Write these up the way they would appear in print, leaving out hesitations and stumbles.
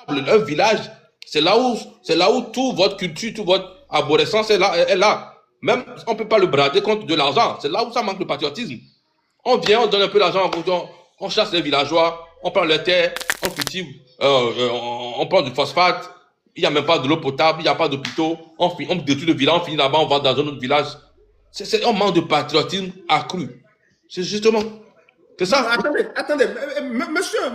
Un village, c'est là où toute votre culture, toute votre arborescence est là. Même, on ne peut pas le brader contre de l'argent. C'est là où ça manque de patriotisme. On vient, on donne un peu d'argent, on chasse les villageois, on prend les terres, on cultive, on prend du phosphate, il n'y a même pas de l'eau potable, il n'y a pas d'hôpitaux, on détruit le village, on finit là-bas, on va dans un autre village. On manque de patriotisme accru. C'est justement... C'est ça. Attendez,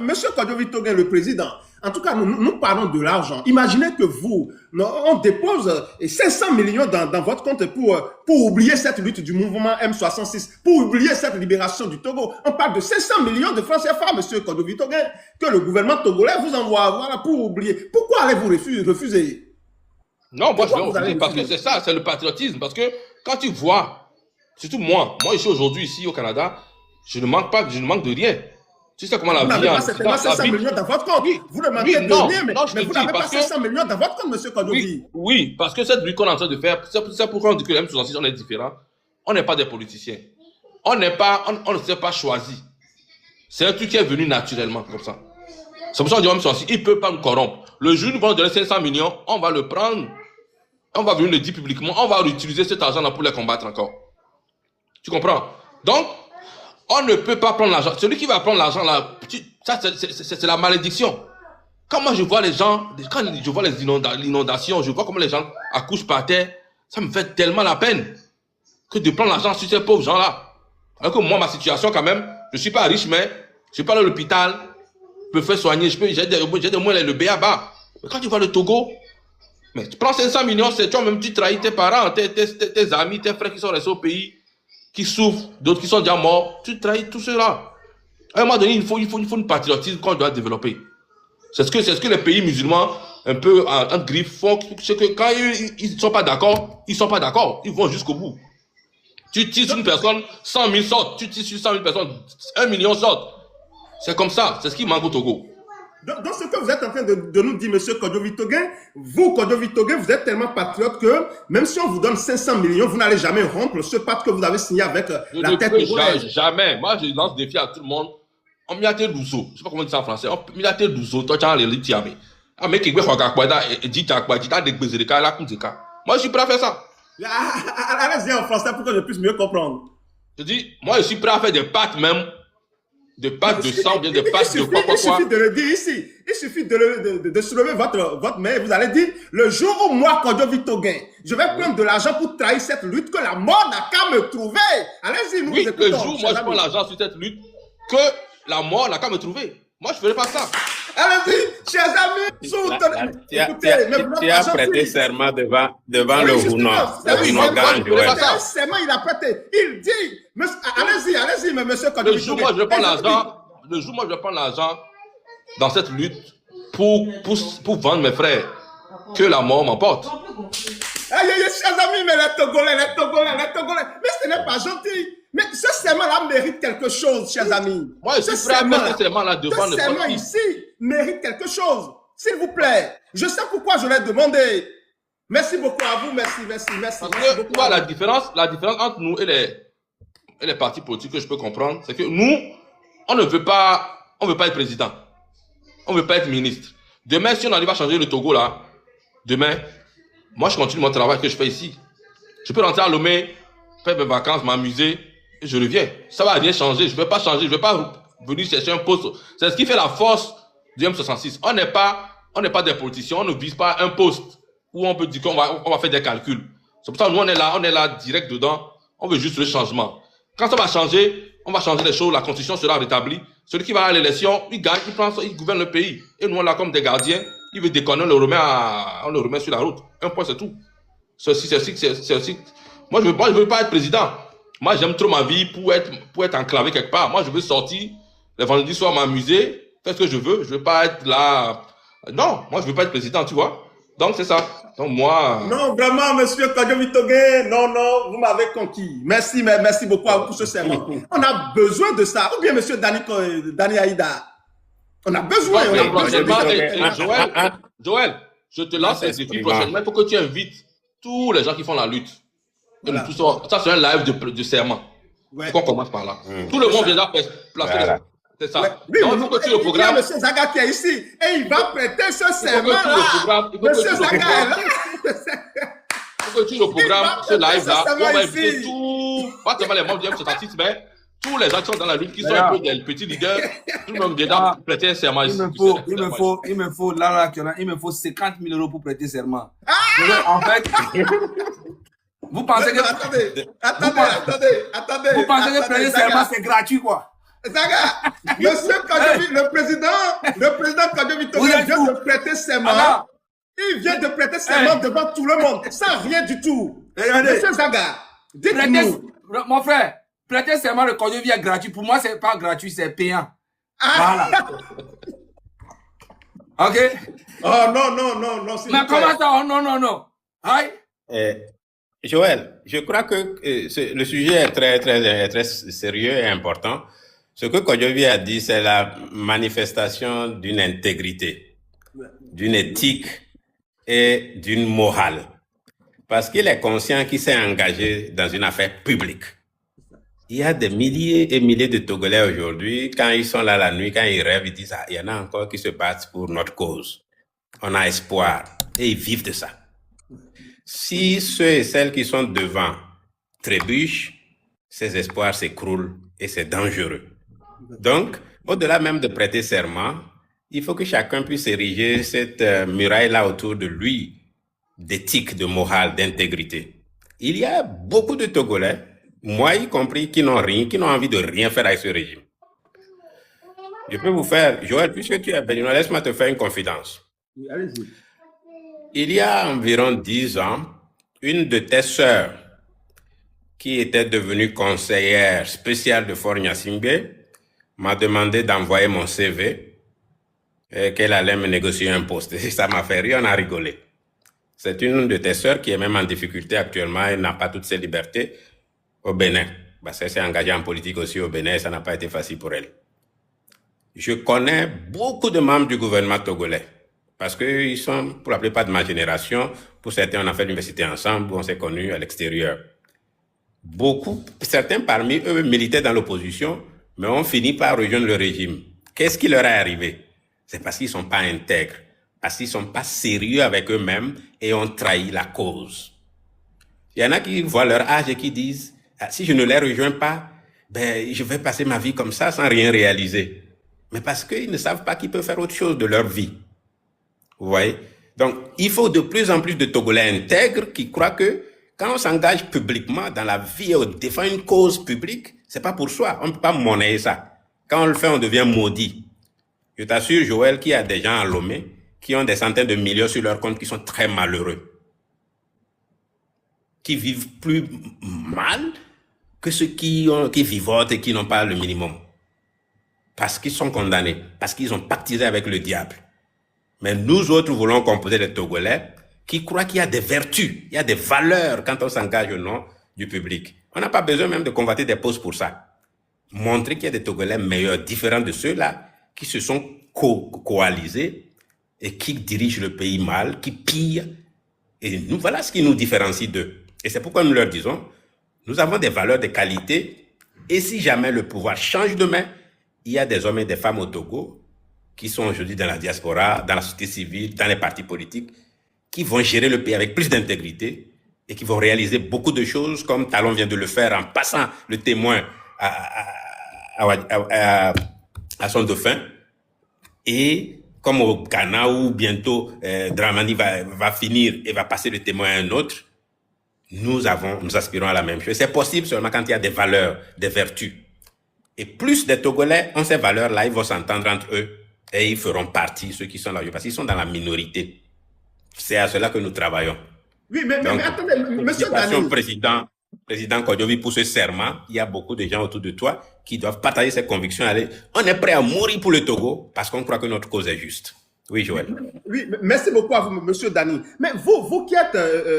monsieur Kodjo Toguin, le président, en tout cas, nous parlons de l'argent. Imaginez que on dépose 500 millions dans votre compte pour oublier cette lutte du mouvement M66, pour oublier cette libération du Togo. On parle de 500 millions de francs CFA, monsieur Kodjo Toguin, que le gouvernement togolais vous envoie voilà, pour oublier. Pourquoi allez-vous refuser? Non, moi je vais refuser parce que c'est ça, c'est le patriotisme. Parce que quand tu vois, surtout moi je suis aujourd'hui ici au Canada, je ne manque de rien. Tu sais comment la vie... Vous n'avez pas certainement 500 millions dans votre compte. Vous ne manquez de rien, mais vous n'avez pas 500 millions dans votre compte, monsieur Kodjo. Oui, parce que cette lutte qu'on est en train de faire, c'est pourquoi on dit que le M66, on est différent. On n'est pas des politiciens. On ne s'est pas choisi. C'est un truc qui est venu naturellement, comme ça. C'est pour ça qu'on dit M66, il ne peut pas nous corrompre. Le jour où nous allons donner 500 millions, on va le prendre, on va venir le dire publiquement, on va utiliser cet argent-là pour les combattre encore. Tu comprends? Donc, on ne peut pas prendre l'argent. Celui qui va prendre l'argent là, ça c'est la malédiction. Quand moi je vois les gens, quand je vois l'inondation, je vois comment les gens accouchent par terre, ça me fait tellement la peine que de prendre l'argent sur ces pauvres gens là. Alors que moi, ma situation quand même, je suis pas riche, mais je suis pas allé à l'hôpital, je me fais soigner, j'ai des moyens le B.A.B.A. Mais quand tu vois le Togo, mais tu prends 500 millions, c'est toi même tu trahis tes parents, tes amis, tes frères qui sont restés au pays, qui souffrent, d'autres qui sont déjà morts, tu trahis tout cela. À un moment donné, il faut une patriotisme qu'on doit développer. C'est ce que les pays musulmans, un peu en griffe, font, c'est que quand ils ne sont pas d'accord, ils ne sont pas d'accord, ils vont jusqu'au bout. Tu tires sur une personne, 100 000 sortent, tu tires sur 100 000 personnes, 1 million sortent. C'est comme ça, c'est ce qui manque au Togo. Donc, ce que vous êtes en train de nous dire, monsieur Kodjo Toguin, vous, Kodjo Toguin, vous êtes tellement patriote que même si on vous donne 500 millions, vous n'allez jamais rompre ce pacte que vous avez signé avec la tête togolaise. Jamais. Moi, je lance défi à tout le monde. On m'y a été douceau. Je ne sais pas comment on dit ça en français. On m'y a été douceau. Toi, tu as les litiamés. Ah, mais qui est dit moi, je suis prêt à faire ça. Allez-y en français pour que je puisse mieux comprendre. Je dis, moi, je suis prêt à faire des pactes même. Des pactes de sang, bien des pactes de quoi. Il suffit de le dire ici. Il suffit de soulever votre main et vous allez dire, le jour où moi, Kodjo Toguin, je vais prendre de l'argent pour trahir cette lutte, que la mort n'a qu'à me trouver. Allez-y, nous vous écoutons. Le jour où moi je prends l'argent sur cette lutte, que la mort n'a qu'à me trouver. Moi, je ne ferai pas ça. Allez-y, chers amis, tu as prêté serment devant le Hounois. Le serment, il a prêté. Il dit, allez-y, mais monsieur Kodjo. Le jour où je prends l'argent dans cette lutte pour vendre mes frères, que la mort m'emporte. Aïe, chers amis, mais les Togolais, mais ce n'est pas gentil. Mais ce serment-là mérite quelque chose, chers amis. Moi, je suis prêt à mettre ce serment-là devant le serment ici mérite quelque chose. S'il vous plaît. Je sais pourquoi je l'ai demandé. Merci beaucoup à vous. Merci. Parce que, tu vois, la différence entre nous et les partis politiques que je peux comprendre, c'est que nous, on ne veut pas être président. On ne veut pas être ministre. Demain, si on arrive à changer le Togo, là, demain, moi, je continue mon travail que je fais ici. Je peux rentrer à Lomé, faire mes vacances, m'amuser, et je reviens. Ça ne va rien changer. Je ne vais pas changer. Je ne vais pas venir chercher un poste. C'est ce qui fait la force du M66. On n'est pas des politiciens. On ne vise pas un poste où on peut dire qu'on va faire des calculs. C'est pour ça que nous, on est là direct dedans. On veut juste le changement. Quand ça va changer, on va changer les choses. La constitution sera rétablie. Celui qui va à l'élection, il gagne, il gouverne le pays. Et nous, on est là comme des gardiens. Il veut déconner, on le remet sur la route. Un point, c'est tout. C'est aussi. Moi, je veux pas être président. Moi, j'aime trop ma vie pour être enclavé quelque part. Moi, je veux sortir le vendredi soir, m'amuser, faire ce que je veux. Je veux pas être là. Non, moi, je veux pas être président, tu vois. Donc, c'est ça. Donc, moi... Non, vraiment, monsieur Kodjo Toguin, non, vous m'avez conquis. Merci beaucoup à vous pour ce serment. On a besoin de ça. Ou bien, monsieur Dani Aïda. On a besoin. Joël, je te lance un défi prochainement. Il faut que tu invites tous les gens qui font la lutte. Voilà. Ça, c'est un live de serment. Ouais. Qu'on commence par là. Tout le monde viendra placer. C'est ça. Ouais. Oui, Donc, il faut que tu le il y a programmes. M. Zaga qui est ici et il va prêter ce serment-là. Il faut que tu le M. Zaga est là. Il faut que tu le programmes, ce live-là, ça on va va inviter ici. tout, pas seulement les membres du M66, mais tous les acteurs dans la lutte qui sont un peu des petits leaders, tout le monde dedans pour prêter un serment ici. Il me faut, là, il me faut 50 000 € pour prêter serment. En fait, vous pensez que. Attendez. Vous pensez que prêter serment, c'est gratuit, quoi? Zaga, monsieur Kadjovi, le président Kadjovi vient de prêter serment. Il vient de prêter serment devant tout le monde, sans rien du tout. Monsieur Zaga, dites-nous. Mon frère, prêter serment de Kadjovi est gratuit. Pour moi, c'est pas gratuit, c'est payant. Voilà. Ok? Oh non. Mais comment ça? Oh non. Aïe. Joël, je crois que le sujet est très sérieux et important. Ce que Kadjovi a dit, c'est la manifestation d'une intégrité, d'une éthique et d'une morale. Parce qu'il est conscient qu'il s'est engagé dans une affaire publique. Il y a des milliers et milliers de Togolais aujourd'hui, quand ils sont là la nuit, quand ils rêvent, ils disent « Ah, il y en a encore qui se battent pour notre cause. On a espoir. » Et ils vivent de ça. Si ceux et celles qui sont devant trébuchent, ces espoirs s'écroulent et c'est dangereux. Donc, au-delà même de prêter serment, il faut que chacun puisse ériger cette muraille-là autour de lui, d'éthique, de morale, d'intégrité. Il y a beaucoup de Togolais, moi y compris, qui n'ont envie de rien faire avec ce régime. Je peux vous faire, Joël, puisque tu es béninois, laisse-moi te faire une confidence. Oui, allez-y. Il y a environ 10 ans, une de tes sœurs, qui était devenue conseillère spéciale de Fort Gnassingbé, m'a demandé d'envoyer mon CV et qu'elle allait me négocier un poste. Et ça m'a fait rire, on a rigolé. C'est une de tes sœurs qui est même en difficulté actuellement, elle n'a pas toutes ses libertés au Bénin. Parce qu'elle s'est engagée en politique aussi au Bénin et ça n'a pas été facile pour elle. Je connais beaucoup de membres du gouvernement togolais. Parce qu'ils sont, pour la plupart de ma génération, pour certains, on a fait l'université ensemble, on s'est connus à l'extérieur. Certains parmi eux militaient dans l'opposition, mais ont fini par rejoindre le régime. Qu'est-ce qui leur est arrivé? C'est parce qu'ils ne sont pas intègres, parce qu'ils ne sont pas sérieux avec eux-mêmes et ont trahi la cause. Il y en a qui voient leur âge et qui disent, ah, si je ne les rejoins pas, ben, je vais passer ma vie comme ça sans rien réaliser. Mais parce qu'ils ne savent pas qu'ils peuvent faire autre chose de leur vie. Vous voyez? Donc, il faut de plus en plus de Togolais intègres qui croient que quand on s'engage publiquement dans la vie et on défend une cause publique, c'est pas pour soi. On ne peut pas monnayer ça. Quand on le fait, on devient maudit. Je t'assure, Joël, qu'il y a des gens à Lomé qui ont des centaines de millions sur leur compte qui sont très malheureux. Qui vivent plus mal que ceux qui vivotent et qui n'ont pas le minimum. Parce qu'ils sont condamnés. Parce qu'ils ont pactisé avec le diable. Mais nous autres voulons composer les Togolais qui croient qu'il y a des vertus, il y a des valeurs quand on s'engage au nom du public. On n'a pas besoin même de convoiter des postes pour ça. Montrer qu'il y a des Togolais meilleurs, différents de ceux-là qui se sont coalisés et qui dirigent le pays mal, qui pillent. Et nous, voilà ce qui nous différencie d'eux. Et c'est pourquoi nous leur disons, nous avons des valeurs, des qualités, et si jamais le pouvoir change de main, il y a des hommes et des femmes au Togo qui sont aujourd'hui dans la diaspora, dans la société civile, dans les partis politiques, qui vont gérer le pays avec plus d'intégrité et qui vont réaliser beaucoup de choses, comme Talon vient de le faire en passant le témoin à son dauphin, et comme au Ghana où bientôt Dramani va finir et va passer le témoin à un autre, nous aspirons à la même chose. C'est possible seulement quand il y a des valeurs, des vertus. Et plus des Togolais ont ces valeurs-là, ils vont s'entendre entre eux et ils feront partie, ceux qui sont là, parce qu'ils sont dans la minorité. C'est à cela que nous travaillons. Oui, mais attendez, monsieur Dani. Président Kadjovi, pour ce serment, il y a beaucoup de gens autour de toi qui doivent partager ces convictions. On est prêt à mourir pour le Togo parce qu'on croit que notre cause est juste. Oui, Joël. Oui, merci beaucoup à vous, monsieur Dani. Mais vous qui êtes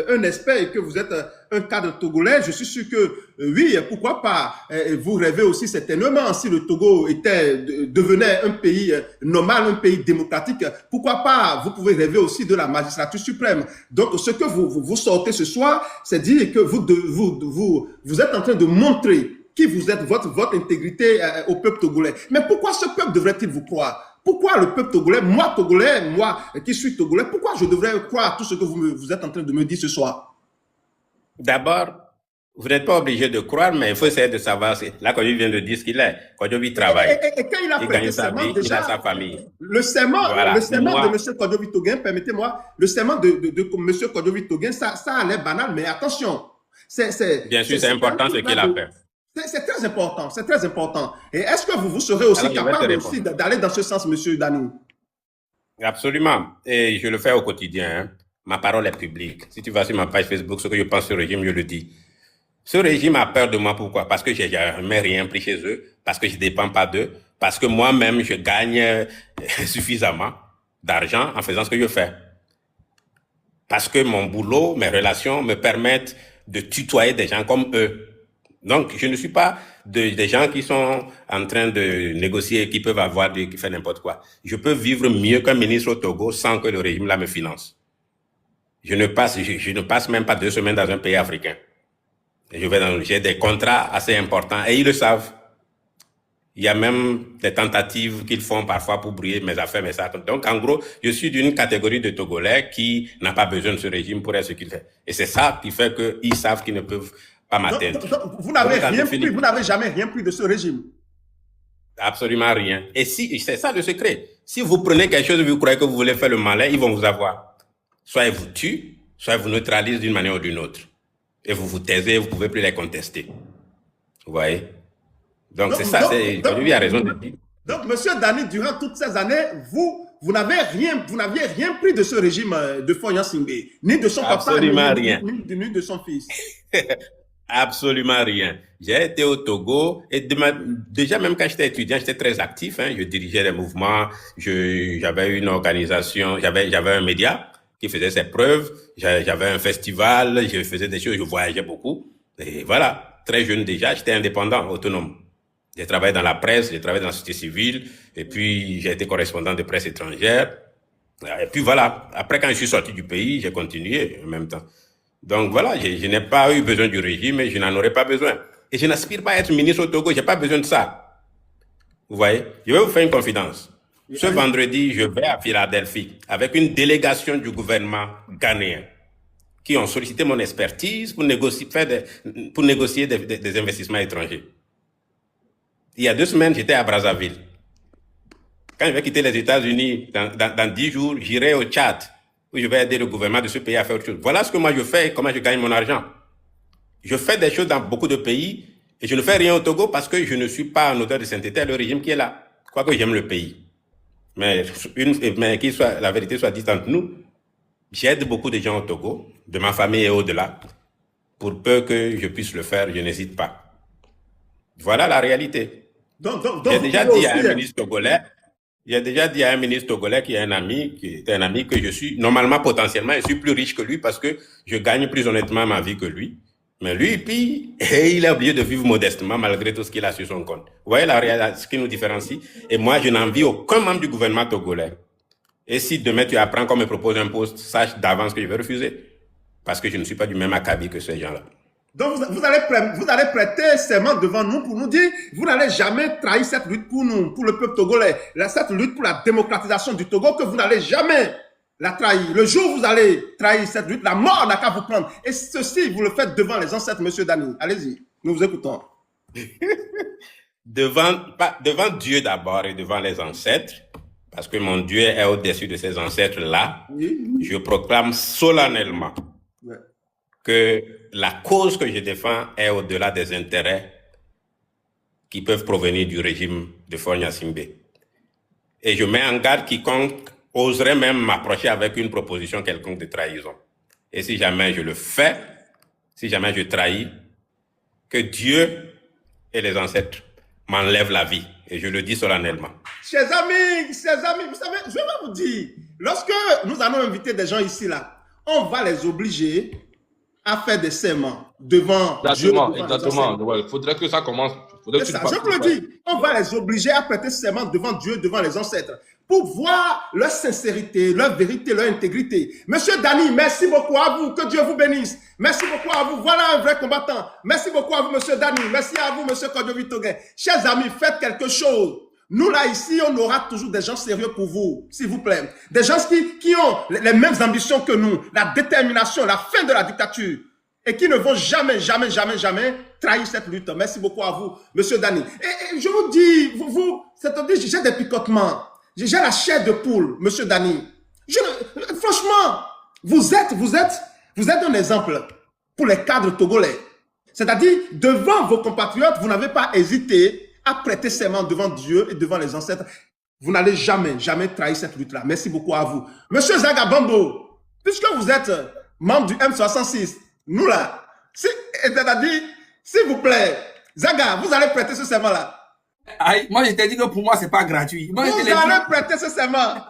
un expert et que vous êtes un cadre togolais, je suis sûr que, oui, pourquoi pas, vous rêvez aussi certainement, si le Togo devenait un pays normal, un pays démocratique, pourquoi pas, vous pouvez rêver aussi de la magistrature suprême. Donc, ce que vous sortez ce soir, c'est dire que vous êtes en train de montrer qui vous êtes, votre intégrité au peuple togolais. Mais pourquoi ce peuple devrait-il vous croire? Pourquoi le peuple togolais, moi qui suis togolais, pourquoi je devrais croire à tout ce que vous êtes en train de me dire ce soir? D'abord, vous n'êtes pas obligé de croire, mais il faut essayer de savoir. Là, quand il vient de dire ce qu'il est, Kodjovi travaille. Et quand il a prêté serment, vie, déjà, il a sa famille. Le serment, voilà. de M. Kodjovi Toguin, permettez-moi, le serment de M. Kodjovi Toguin, ça a l'air banal, mais attention. Bien sûr, c'est important ce qu'il a fait. C'est très important, c'est très important. Et est-ce que vous serez aussi capable aussi d'aller dans ce sens, M. Dani? Absolument. Et je le fais au quotidien. Hein. Ma parole est publique. Si tu vas sur ma page Facebook, ce que je pense sur le régime, je le dis. Ce régime a peur de moi. Pourquoi? Parce que je n'ai jamais rien pris chez eux, parce que je ne dépends pas d'eux, parce que moi-même, je gagne suffisamment d'argent en faisant ce que je fais. Parce que mon boulot, mes relations me permettent de tutoyer des gens comme eux. Donc, je ne suis pas des gens qui sont en train de négocier, qui peuvent avoir, qui font n'importe quoi. Je peux vivre mieux qu'un ministre au Togo sans que le régime là me finance. Je ne passe même pas 2 semaines dans un pays africain. J'ai des contrats assez importants et ils le savent. Il y a même des tentatives qu'ils font parfois pour brouiller mes affaires, mes sacs. Donc, en gros, je suis d'une catégorie de Togolais qui n'a pas besoin de ce régime pour être ce qu'il fait. Et c'est ça qui fait qu'ils savent qu'ils ne peuvent pas m'atteindre. Vous n'avez rien pris, vous n'avez jamais rien pris de ce régime? Absolument rien. Et si, c'est ça le secret. Si vous prenez quelque chose et vous croyez que vous voulez faire le malin, ils vont vous avoir. Soit ils vous tuent, soit ils vous neutralisent d'une manière ou d'une autre. Et vous vous taisez, vous ne pouvez plus les contester. Vous voyez? Donc c'est ça, Kodjovi a raison de dire. Donc, M. Dani, durant toutes ces années, vous n'aviez rien pris de ce régime de Faure Gnassingbé, ni de son papa, ni de son fils. Absolument rien. J'ai été au Togo et déjà même quand j'étais étudiant, j'étais très actif. Hein, je dirigeais des mouvements, j'avais une organisation, j'avais un média qui faisait ses preuves, j'avais un festival, je faisais des choses, je voyageais beaucoup. Et voilà, très jeune déjà, j'étais indépendant, autonome. J'ai travaillé dans la presse, j'ai travaillé dans la société civile, et puis j'ai été correspondant de presse étrangère. Et puis voilà, après quand je suis sorti du pays, j'ai continué en même temps. Donc voilà, je n'ai pas eu besoin du régime et je n'en aurais pas besoin. Et je n'aspire pas à être ministre au Togo, je n'ai pas besoin de ça. Vous voyez? Je vais vous faire une confidence. Ce vendredi, je vais à Philadelphie avec une délégation du gouvernement ghanéen qui ont sollicité mon expertise pour négocier, des investissements étrangers. Il y a 2 semaines, j'étais à Brazzaville. Quand je vais quitter les États-Unis, dans 10 jours, j'irai au Tchad, où je vais aider le gouvernement de ce pays à faire autre chose. Voilà ce que moi je fais et comment je gagne mon argent. Je fais des choses dans beaucoup de pays et je ne fais rien au Togo parce que je ne suis pas en odeur de sainteté à le régime qui est là. Quoique j'aime le pays. Mais la vérité soit dite entre nous, j'aide beaucoup de gens au Togo, de ma famille et au-delà. Pour peu que je puisse le faire, je n'hésite pas. Voilà la réalité. J'ai déjà dit à un ministre togolais, qui est un ami que je suis, normalement, potentiellement, je suis plus riche que lui parce que je gagne plus honnêtement ma vie que lui. Mais lui, puis, il a oublié de vivre modestement malgré tout ce qu'il a sur son compte. Vous voyez ce qui nous différencie? Et moi, je n'envie aucun membre du gouvernement togolais. Et si demain tu apprends qu'on me propose un poste, sache d'avance que je vais refuser. Parce que je ne suis pas du même acabit que ces gens-là. Donc, vous allez prêter serment devant nous pour nous dire, vous n'allez jamais trahir cette lutte pour nous, pour le peuple togolais, cette lutte pour la démocratisation du Togo, que vous n'allez jamais la trahir. Le jour où vous allez trahir cette lutte, la mort n'a qu'à vous prendre. Et ceci, vous le faites devant les ancêtres, M. Dani. Allez-y, nous vous écoutons. devant Dieu d'abord et devant les ancêtres, parce que mon Dieu est au-dessus de ces ancêtres-là, je proclame solennellement que la cause que je défends est au-delà des intérêts qui peuvent provenir du régime de Faure Gnassingbé. Et je mets en garde quiconque oserait même m'approcher avec une proposition quelconque de trahison. Et si jamais je le fais, si jamais je trahis, que Dieu et les ancêtres m'enlèvent la vie. Et je le dis solennellement. Chers amis, vous savez, je vais vous dire, lorsque nous allons inviter des gens ici, là, on va les obliger à faire des serments devant Dieu. Exactement. Il faudrait que ça commence. Je vous le dis, on va les obliger à prêter serment devant Dieu, devant les ancêtres. pour voir leur sincérité, leur vérité, leur intégrité. Monsieur Dani, merci beaucoup à vous. Que Dieu vous bénisse. Merci beaucoup à vous. Voilà un vrai combattant. Merci beaucoup à vous, monsieur Dani. Merci à vous, monsieur Kodjovi Toguin. Chers amis, faites quelque chose. Nous, là, ici, on aura toujours des gens sérieux pour vous, s'il vous plaît. Des gens qui ont les mêmes ambitions que nous, la détermination, la fin de la dictature, et qui ne vont jamais, jamais, jamais, jamais trahir cette lutte. Merci beaucoup à vous, monsieur Dani. Et je vous dis, c'est-à-dire, j'ai des picotements. J'ai la chair de poule, monsieur Dani. Franchement, vous êtes un exemple pour les cadres togolais. C'est-à-dire, devant vos compatriotes, vous n'avez pas hésité à prêter serment devant Dieu et devant les ancêtres. Vous n'allez jamais, jamais trahir cette lutte-là. Merci beaucoup à vous. Monsieur Zaga Bambo, puisque vous êtes membre du M66, nous là, c'est-à-dire, s'il vous plaît, Zaga, vous allez prêter ce serment-là. Aïe, moi je t'ai dit que pour moi c'est pas gratuit. Moi, vous allez prêter ce serment.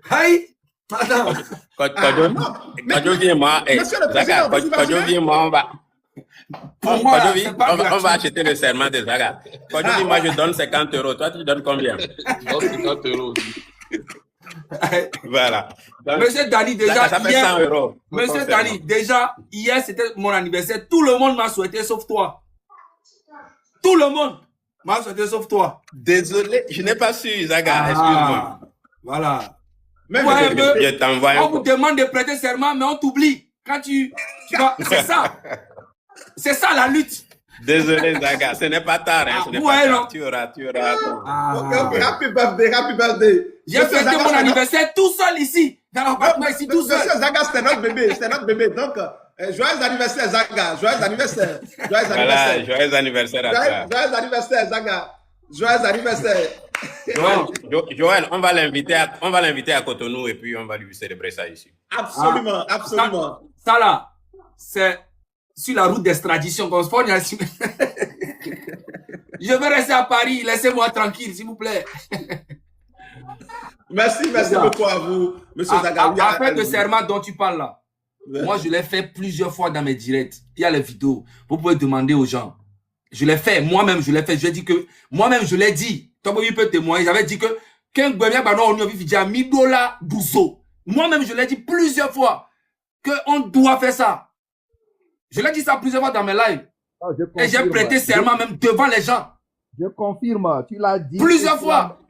Aïe, madame. Kodjovi et moi, Zaga, Kodjovi et moi, on va acheter le serment de Zaga. Kodjovi, moi je donne 50 €. Toi, tu donnes combien? Je donne 50 € aussi. Voilà. Donc, Monsieur Dani, déjà, Zaga, ça fait 100 €. Monsieur Dani, déjà, hier c'était mon anniversaire. Tout le monde m'a souhaité sauf toi. Tout le monde m'a souhaité sauf toi. Désolé, je n'ai pas su, Zaga, excuse-moi. Voilà. Même je t'envoie on vous demande de prêter serment, mais on t'oublie. Quand tu vas, c'est ça. C'est ça la lutte. Désolé, Zaga, ce n'est pas tard. Hein, ce n'est pas tard. Tu auras. Ok, happy birthday. J'ai fêté mon anniversaire tout seul ici. Dans l'appartement ici, tout seul. Monsieur Zaga, c'était notre bébé. Donc, joyeux anniversaire, Zaga. Joyeux anniversaire. Voilà, joyeux anniversaire à toi. Joyeux anniversaire, Zaga. Joyeux anniversaire. Joël, on va l'inviter à Cotonou et puis on va lui célébrer ça ici. Absolument. Ça là, c'est sur la route d'extradition qu'on se forme. Je vais rester à Paris, laissez-moi tranquille, s'il vous plaît. Merci beaucoup à vous, monsieur Zaga. Après le serment dont tu parles là, moi je l'ai fait plusieurs fois dans mes directs. Il y a les vidéos. Vous pouvez demander aux gens. Je l'ai fait, moi-même je l'ai fait. Je dis que, moi-même je l'ai dit. Toboyi peut témoigner. J'avais dit que, moi-même je l'ai dit plusieurs fois qu'on doit faire ça. Je l'ai dit ça plusieurs fois dans mes lives. Et j'ai prêté serment même devant les gens. Je confirme, tu l'as dit. Plusieurs fois.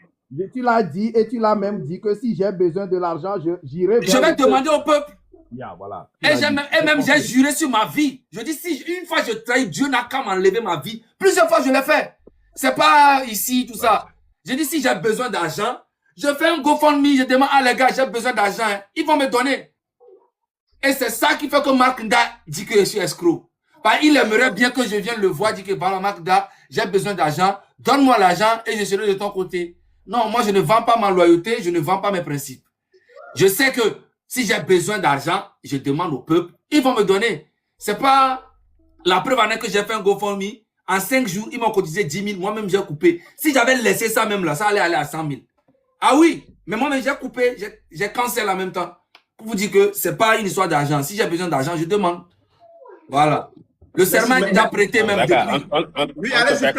Tu l'as dit et tu l'as même dit que si j'ai besoin de l'argent, j'irai vers je vais demander au peuple. Yeah, voilà. Et même j'ai juré sur ma vie. Je dis si une fois je trahis, Dieu n'a qu'à m'enlever ma vie. Plusieurs fois je l'ai fait. C'est pas ici, tout ça. Je dis si j'ai besoin d'argent, je fais un GoFundMe, je demande à les gars, j'ai besoin d'argent. Hein. Ils vont me donner. Et c'est ça qui fait que Marc Nda dit que je suis escroc. Bah, il aimerait bien que je vienne le voir, dit que voilà, Marc Nda, j'ai besoin d'argent, donne-moi l'argent et je serai de ton côté. Non, moi je ne vends pas ma loyauté, je ne vends pas mes principes. Je sais que si j'ai besoin d'argent, je demande au peuple, ils vont me donner. C'est pas la preuve en est que j'ai fait un GoFundMe. En 5 jours, ils m'ont cotisé 10 000. Moi-même, j'ai coupé. Si j'avais laissé ça même là, ça allait aller à 100 000. Ah oui, mais moi-même, j'ai coupé, j'ai cancellé en même temps. Pour vous dire que c'est pas une histoire d'argent. Si j'ai besoin d'argent, je demande. Voilà. Le serment est déjà prêté même depuis. Oui, allez-y,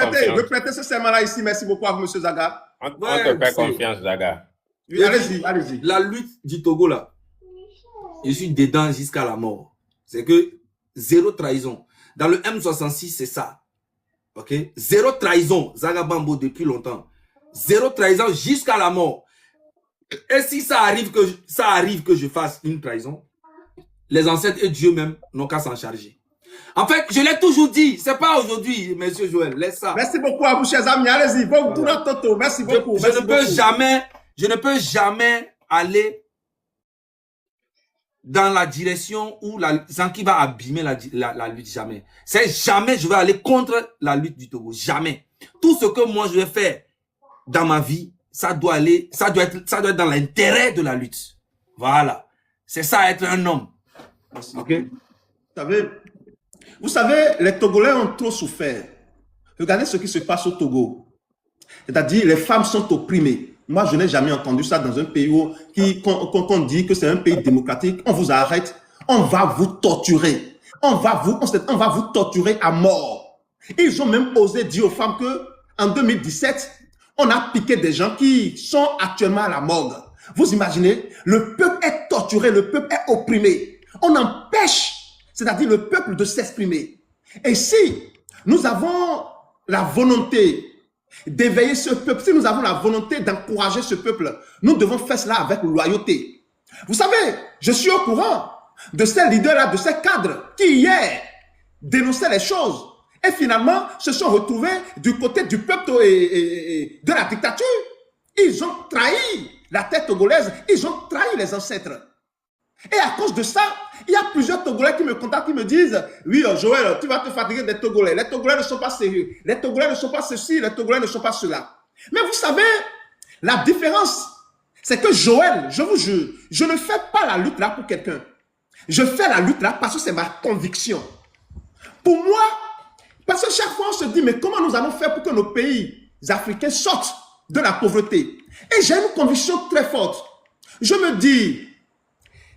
prêtez ce serment-là ici. Merci beaucoup à vous, monsieur Zaga. On te fait confiance, Zaga. Oui, allez-y. La lutte du Togo, là, je suis dedans jusqu'à la mort. C'est que zéro trahison. Dans le M66, c'est ça. Ok? Zéro trahison, Zaga Bambo depuis longtemps. Zéro trahison jusqu'à la mort. Et si ça arrive que je fasse une trahison, les ancêtres et Dieu même n'ont qu'à s'en charger. En fait, je l'ai toujours dit. C'est pas aujourd'hui, monsieur Joël. Laisse ça. Merci beaucoup à vous, chers amis. Allez-y. Bon, voilà. Toto. Merci beaucoup. Je ne peux jamais aller dans la direction où sans qui va abîmer la lutte. Jamais. C'est jamais je vais aller contre la lutte du Togo. Jamais. Tout ce que moi je vais faire dans ma vie, ça doit être dans l'intérêt de la lutte. Voilà. C'est ça être un homme. Ok. Vous savez, les Togolais ont trop souffert. Regardez ce qui se passe au Togo. C'est-à-dire, les femmes sont opprimées. Moi, je n'ai jamais entendu ça dans un pays où qu'on dit que c'est un pays démocratique. On vous arrête, on va vous torturer. On va vous torturer à mort. Ils ont même osé dire aux femmes que en 2017, on a piqué des gens qui sont actuellement à la morgue. Vous imaginez, le peuple est torturé, le peuple est opprimé. On empêche, c'est-à-dire le peuple, de s'exprimer. Et si nous avons la volonté d'éveiller ce peuple, si nous avons la volonté d'encourager ce peuple, nous devons faire cela avec loyauté. Vous savez, je suis au courant de ces leaders-là, de ces cadres qui hier dénonçaient les choses et finalement se sont retrouvés du côté du peuple et de la dictature. Ils ont trahi la terre togolaise, ils ont trahi les ancêtres. Et à cause de ça, il y a plusieurs Togolais qui me contactent, qui me disent « Oui, Joël, tu vas te fatiguer des Togolais. Les Togolais ne sont pas sérieux. Les Togolais ne sont pas ceci, les Togolais ne sont pas cela. » Mais vous savez, la différence, c'est que Joël, je vous jure, je ne fais pas la lutte là pour quelqu'un. Je fais la lutte là parce que c'est ma conviction. Pour moi, parce que chaque fois on se dit « Mais comment nous allons faire pour que nos pays africains sortent de la pauvreté ?» Et j'ai une conviction très forte. Je me dis,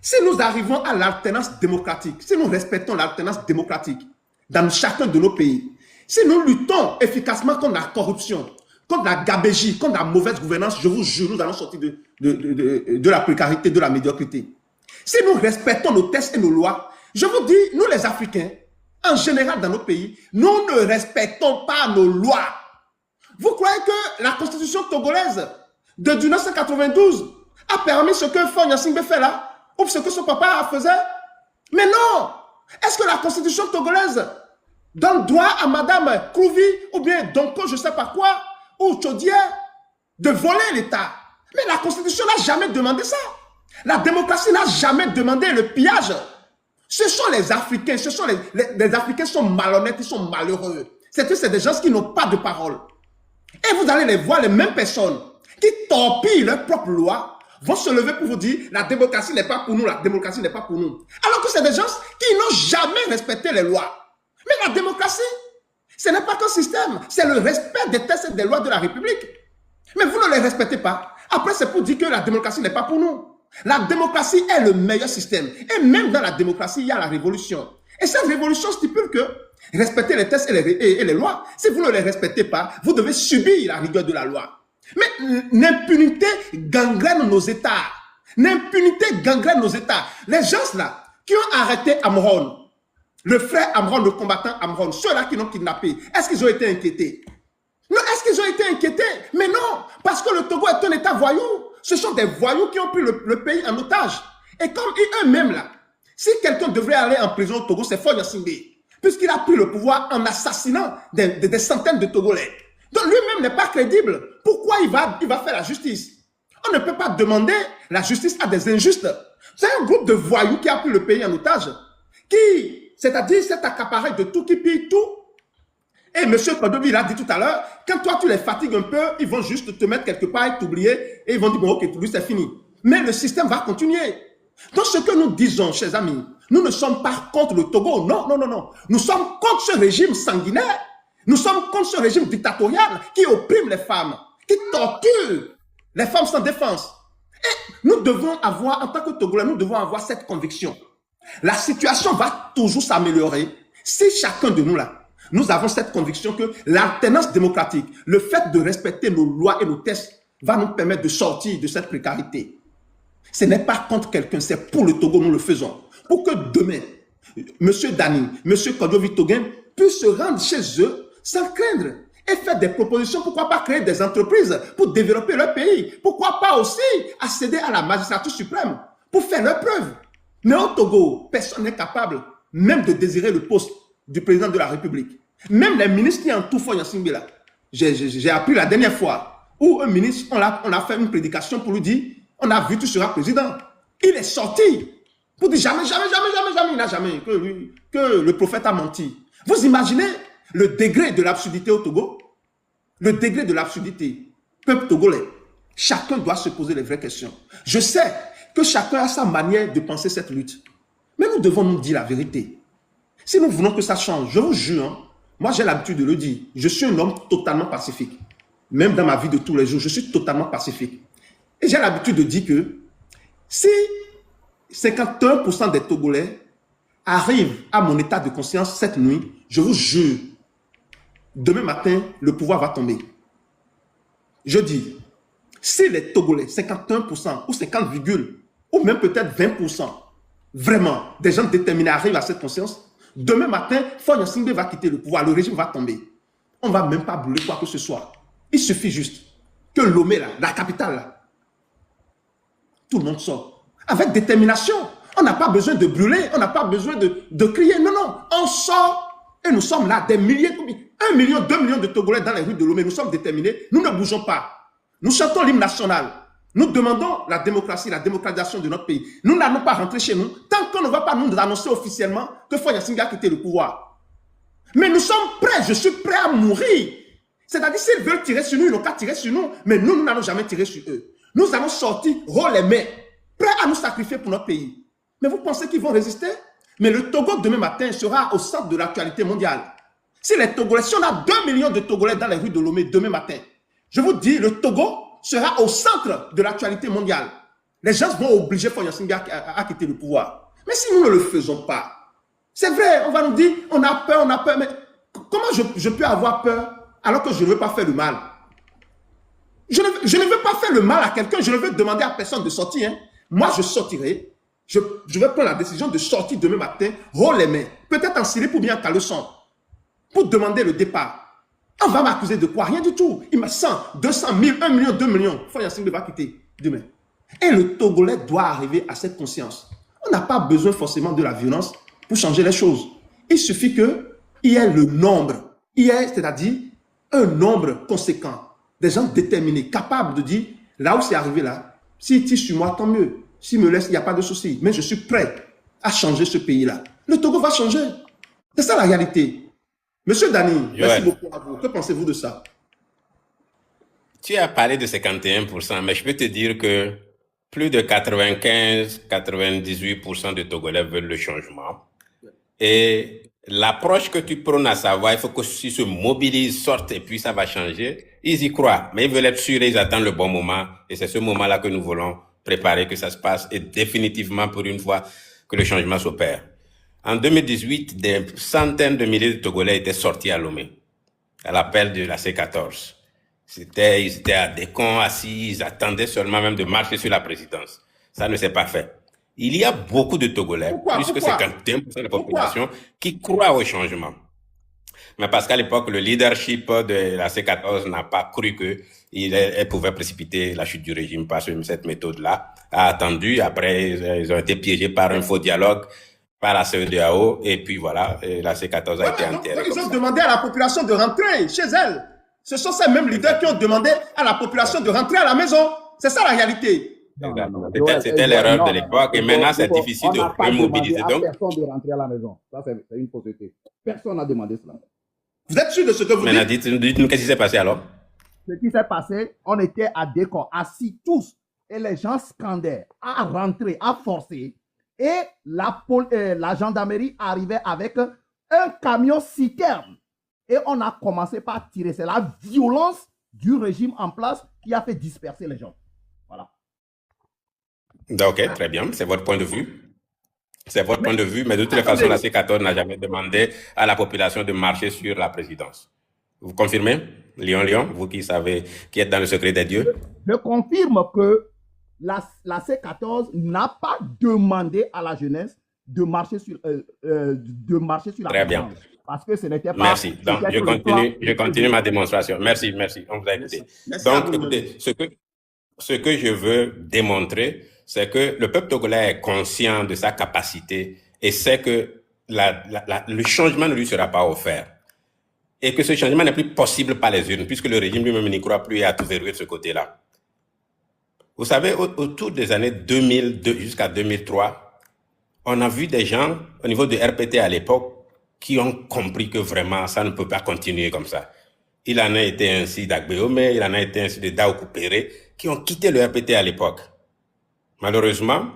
si nous arrivons à l'alternance démocratique, si nous respectons l'alternance démocratique dans chacun de nos pays, si nous luttons efficacement contre la corruption, contre la gabégie, contre la mauvaise gouvernance, je vous jure, nous allons sortir de la précarité, de la médiocrité. Si nous respectons nos textes et nos lois, je vous dis, nous les Africains, en général dans nos pays, nous ne respectons pas nos lois. Vous croyez que la constitution togolaise de 1992 a permis ce que Fagne Gnassingbé fait là, ou ce que son papa faisait? Mais non! Est-ce que la constitution togolaise donne droit à Madame Krouvi ou bien Donko, je ne sais pas quoi, ou Chaudière, de voler l'État? Mais la constitution n'a jamais demandé ça. La démocratie n'a jamais demandé le pillage. Ce sont les Africains, les Africains sont malhonnêtes, ils sont malheureux. C'est des gens qui n'ont pas de parole. Et vous allez les voir, les mêmes personnes qui torpillent leurs propres lois, vont se lever pour vous dire la démocratie n'est pas pour nous, la démocratie n'est pas pour nous. Alors que c'est des gens qui n'ont jamais respecté les lois. Mais la démocratie, ce n'est pas qu'un système, c'est le respect des textes et des lois de la République. Mais vous ne les respectez pas. Après, c'est pour dire que la démocratie n'est pas pour nous. La démocratie est le meilleur système. Et même dans la démocratie, il y a la révolution. Et cette révolution stipule que respecter les textes et les lois, si vous ne les respectez pas, vous devez subir la rigueur de la loi. Mais l'impunité gangrène nos États. L'impunité gangrène nos États. Les gens là, qui ont arrêté Amron, le frère Amron, le combattant Amron, ceux-là qui l'ont kidnappé, est-ce qu'ils ont été inquiétés? Non, est-ce qu'ils ont été inquiétés? Mais non, parce que le Togo est un État voyou. Ce sont des voyous qui ont pris le pays en otage. Et comme eux-mêmes là, si quelqu'un devrait aller en prison au Togo, c'est Fagne Gnassingbé, puisqu'il a pris le pouvoir en assassinant des centaines de Togolais. Donc lui-même n'est pas crédible. Pourquoi il va faire la justice? On ne peut pas demander la justice à des injustes. C'est un groupe de voyous qui a pris le pays en otage, c'est-à-dire s'est accaparé de tout, qui pille tout. Et M. Kodovi l'a dit tout à l'heure, quand toi tu les fatigues un peu, ils vont juste te mettre quelque part et t'oublier, et ils vont dire, bon ok, lui c'est fini. Mais le système va continuer. Donc ce que nous disons, chers amis, nous ne sommes pas contre le Togo, non, non, non, non. Nous sommes contre ce régime sanguinaire. Nous sommes contre ce régime dictatorial qui opprime les femmes, qui torture les femmes sans défense. Et nous devons avoir, en tant que Togolais, nous devons avoir cette conviction. La situation va toujours s'améliorer si chacun de nous là, nous avons cette conviction que l'alternance démocratique, le fait de respecter nos lois et nos textes va nous permettre de sortir de cette précarité. Ce n'est pas contre quelqu'un, c'est pour le Togo, nous le faisons. Pour que demain, M. Dani, M. Kodovi Toguin puissent se rendre chez eux sans craindre et faire des propositions. Pourquoi pas créer des entreprises pour développer leur pays? Pourquoi pas aussi accéder à la magistrature suprême pour faire leurs preuves? Mais au Togo, personne n'est capable même de désirer le poste du président de la République. Même les ministres qui entourent Fagne Gnassingbé là. J'ai appris la dernière fois où un ministre, on a fait une prédication pour lui dire, on a vu tu seras président. Il est sorti pour dire jamais, jamais, jamais, jamais, jamais, il n'a jamais, que le prophète a menti. Vous imaginez le degré de l'absurdité au Togo? Le degré de l'absurdité. Peuple togolais, chacun doit se poser les vraies questions. Je sais que chacun a sa manière de penser cette lutte. Mais nous devons nous dire la vérité. Si nous voulons que ça change, je vous jure, hein, moi j'ai l'habitude de le dire, je suis un homme totalement pacifique. Même dans ma vie de tous les jours, je suis totalement pacifique. Et j'ai l'habitude de dire que si 51% des Togolais arrivent à mon état de conscience cette nuit, je vous jure, demain matin, le pouvoir va tomber. Je dis, si les Togolais, 51% ou 50, ou même peut-être 20%, vraiment, des gens déterminés arrivent à cette conscience, demain matin, Fagne Singbe va quitter le pouvoir, le régime va tomber. On ne va même pas brûler quoi que ce soit. Il suffit juste que Lomé, là, la capitale, là, tout le monde sort. Avec détermination. On n'a pas besoin de brûler, on n'a pas besoin de crier. Non, non, on sort et nous sommes là, des milliers, 1 million, 2 millions de Togolais dans les rues de Lomé. Nous sommes déterminés, nous ne bougeons pas. Nous chantons l'hymne national. Nous demandons la démocratie, la démocratisation de notre pays. Nous n'allons pas rentrer chez nous tant qu'on ne va pas nous annoncer officiellement que Fagne Singbe a quitté le pouvoir. Mais nous sommes prêts, je suis prêt à mourir. C'est-à-dire, s'ils veulent tirer sur nous, ils n'ont qu'à tirer sur nous. Mais nous, nous n'allons jamais tirer sur eux. Nous allons sortir, haut les mains, prêts à nous sacrifier pour notre pays. Mais vous pensez qu'ils vont résister? Mais le Togo, demain matin, sera au centre de l'actualité mondiale. Si les Togolais, si on a 2 millions de Togolais dans les rues de Lomé demain matin, je vous dis, le Togo sera au centre de l'actualité mondiale. Les gens vont obliger Fagne Singbe à quitter le pouvoir. Mais si nous ne le faisons pas, c'est vrai, on va nous dire, on a peur, mais comment je peux avoir peur alors que je ne veux pas faire le mal? Je ne veux pas faire le mal à quelqu'un, je ne veux demander à personne de sortir. Hein. Moi, je sortirai. Je vais prendre la décision de sortir demain matin, haut les mains, peut-être en Syrie ou bien en Caleçon, pour demander le départ. On va m'accuser de quoi? Rien du tout. Il me 100, 200 000, 1 million, 2 millions. Fagne Singbe va quitter demain. Et le Togolais doit arriver à cette conscience. On n'a pas besoin forcément de la violence pour changer les choses. Il suffit qu'il y ait le nombre, c'est-à-dire un nombre conséquent, des gens déterminés, capables de dire, là où c'est arrivé là, s'il tire sur moi, tant mieux. S'il me laisse, il n'y a pas de souci. Mais je suis prêt à changer ce pays-là. Le Togo va changer. C'est ça la réalité. Monsieur Dani, merci beaucoup à vous. Que pensez-vous de ça? Tu as parlé de 51%, mais je peux te dire que plus de 95-98% de Togolais veulent le changement. Et l'approche que tu prônes, à savoir, il faut que s'ils se mobilisent, sortent et puis ça va changer, ils y croient. Mais ils veulent être sûrs et ils attendent le bon moment. Et c'est ce moment-là que nous voulons préparer, que ça se passe et définitivement pour une fois que le changement s'opère. En 2018, des centaines de milliers de Togolais étaient sortis à Lomé, à l'appel de la C14. Ils étaient à Décon, assis, ils attendaient seulement même de marcher sur la présidence. Ça ne s'est pas fait. Il y a beaucoup de Togolais, plus que 51% de la population, qui croient au changement. Mais parce qu'à l'époque, le leadership de la C14 n'a pas cru qu'elle pouvait précipiter la chute du régime par cette méthode-là. A attendu, après, ils ont été piégés par un faux dialogue, par la CEDEAO, et puis voilà, la C14 a été enterrée. Ils ont demandé à la population de rentrer chez elle. Ce sont ces mêmes leaders qui ont demandé à la population de rentrer à la maison. C'est ça la réalité. C'était l'erreur de l'époque, et maintenant c'est difficile de remobiliser. Donc, personne de rentrer à la maison. Ça, c'est une fausseté. Personne n'a demandé cela. Vous êtes sûr de ce que vous maintenant, dites? Dites-nous qu'est-ce qui s'est passé alors? Ce qui s'est passé, on était à Décor, assis tous, et les gens scandaient à rentrer, à forcer. Et la gendarmerie arrivait avec un camion citerne. Et on a commencé par tirer. C'est la violence du régime en place qui a fait disperser les gens. Voilà. Ok, très bien. C'est votre point de vue. C'est votre point de vue. Mais de toute façon, la C14 n'a jamais demandé à la population de marcher sur la présidence. Vous confirmez? Lyon, vous qui savez, qui êtes dans le secret des dieux? Je confirme que la C14 n'a pas demandé à la jeunesse de marcher sur la Très bien. Parce que ce n'était pas... Merci. Donc, je continue ma démonstration. Merci. On vous a écouté. Donc, écoutez, ce que je veux démontrer, c'est que le peuple togolais est conscient de sa capacité et sait que le changement ne lui sera pas offert. Et que ce changement n'est plus possible par les urnes, puisque le régime lui-même n'y croit plus et a tout verrouillé de ce côté-là. Vous savez, autour des années 2002 jusqu'à 2003, on a vu des gens, au niveau de RPT à l'époque, qui ont compris que vraiment, ça ne peut pas continuer comme ça. Il en a été ainsi d'Agbeome, il en a été ainsi de Daoukou Péré, qui ont quitté le RPT à l'époque. Malheureusement,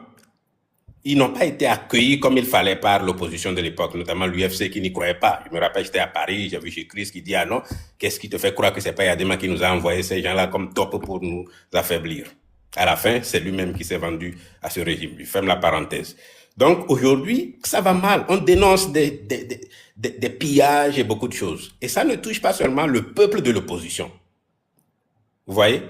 ils n'ont pas été accueillis comme il fallait par l'opposition de l'époque, notamment l'UFC qui n'y croyait pas. Je me rappelle, j'étais à Paris, j'ai vu chez Chris qui dit « Ah non, qu'est-ce qui te fait croire que c'est pas Yadema qui nous a envoyé ces gens-là comme top pour nous affaiblir ?» À la fin, c'est lui-même qui s'est vendu à ce régime. Je ferme la parenthèse. Donc aujourd'hui, ça va mal. On dénonce des pillages et beaucoup de choses. Et ça ne touche pas seulement le peuple de l'opposition. Vous voyez?